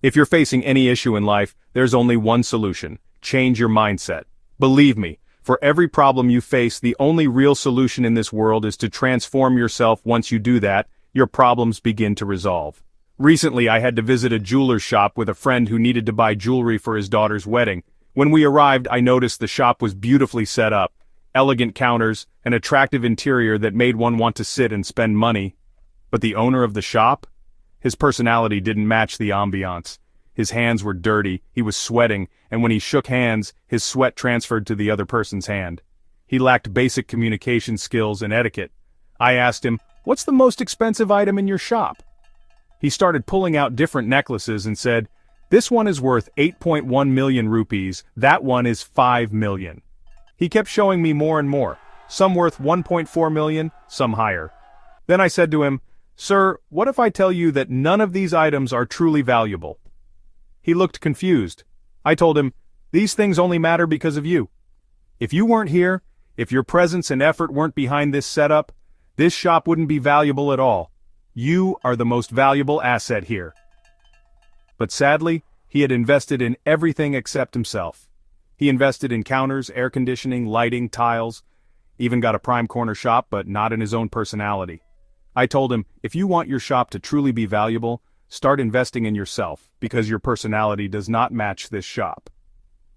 If you're facing any issue in life, there's only one solution: change your mindset. Believe me, for every problem you face, the only real solution in this world is to transform yourself. Once you do that, your problems begin to resolve. Recently, I had to visit a jeweler's shop with a friend who needed to buy jewelry for his daughter's wedding. When we arrived, I noticed the shop was beautifully set up. Elegant counters, an attractive interior that made one want to sit and spend money. But the owner of the shop? His personality didn't match the ambiance. His hands were dirty, he was sweating, and when he shook hands, his sweat transferred to the other person's hand. He lacked basic communication skills and etiquette. I asked him, "What's the most expensive item in your shop?" He started pulling out different necklaces and said, "This one is worth 8.1 million rupees, that one is 5 million. He kept showing me more and more, some worth 1.4 million, some higher. Then I said to him, "Sir, what if I tell you that none of these items are truly valuable?" He looked confused. I told him, "These things only matter because of you. If you weren't here, if your presence and effort weren't behind this setup, this shop wouldn't be valuable at all. You are the most valuable asset here." But sadly, he had invested in everything except himself. He invested in counters, air conditioning, lighting, tiles, even got a prime corner shop, but not in his own personality. I told him, if you want your shop to truly be valuable, start investing in yourself, because your personality does not match this shop.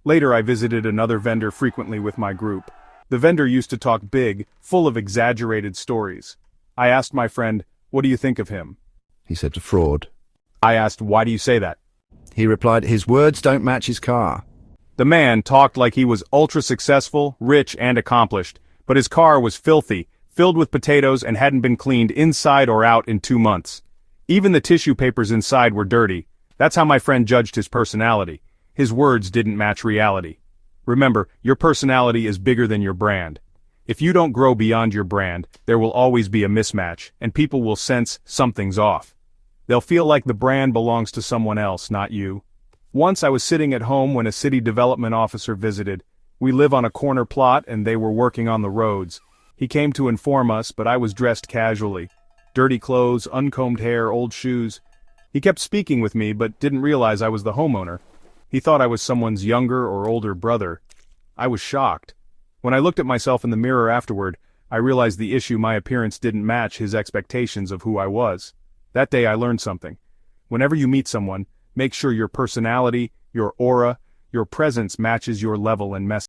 Later I visited another vendor frequently with my group. The vendor used to talk big, full of exaggerated stories. I asked my friend, "What do you think of him?" He said, "A fraud." I asked, "Why do you say that?" He replied, "His words don't match his car." The man talked like he was ultra-successful, rich, and accomplished, but his car was filthy, filled with potatoes, and hadn't been cleaned inside or out in 2 months. Even the tissue papers inside were dirty. That's how my friend judged his personality. His words didn't match reality. Remember, your personality is bigger than your brand. If you don't grow beyond your brand, there will always be a mismatch, and people will sense something's off. They'll feel like the brand belongs to someone else, not you. Once I was sitting at home when a city development officer visited. We live on a corner plot and they were working on the roads. He came to inform us, but I was dressed casually. Dirty clothes, uncombed hair, old shoes. He kept speaking with me but didn't realize I was the homeowner. He thought I was someone's younger or older brother. I was shocked. When I looked at myself in the mirror afterward, I realized the issue: my appearance didn't match his expectations of who I was. That day I learned something. Whenever you meet someone, make sure your personality, your aura, your presence matches your level and message.